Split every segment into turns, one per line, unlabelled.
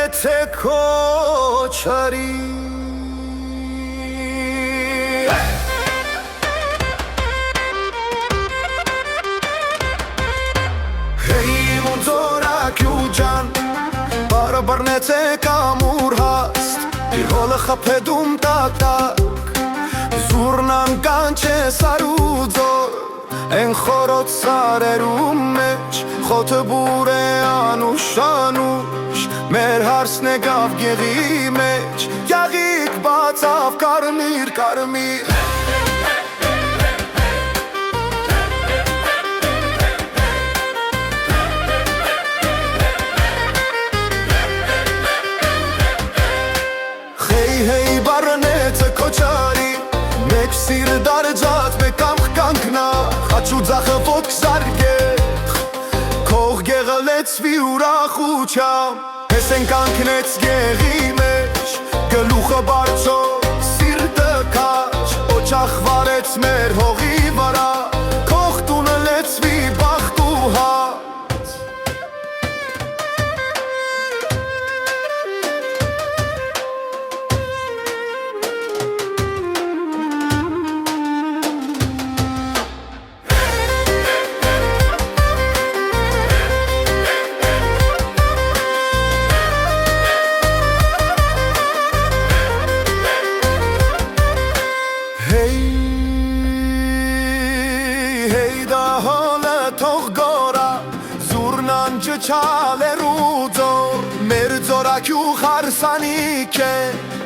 barnete koçari Hey monzora kyujan barnete kamur hast Pirhole khapedum tak Zurnan ganche saruzor En khorot sarerум մեջ Խոթը բուր է անուշանուշ Մեր հարսն է գավ գեղի մեջ Գեղիկ բացավ կարմիր կարմիր Հեյ բարնեցը քոչարի Մեջ սիրը դարջած մեկ ամխ կանքնա Խաչու ձախը ոտք զարգեղ Քող գեղը լեցվի ուրախուչամ Հես են կանքնեց գեղի մեջ Գլուխը բարձոր, սիրտը կաչ Օչախ վարեց մեր հողի վրա Քող տունը լեցվի բախտ ու հաց Hey da hole tog gora zurnan chalerudo mer zorakyu kharsanike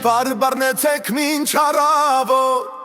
barbarnetek min charavo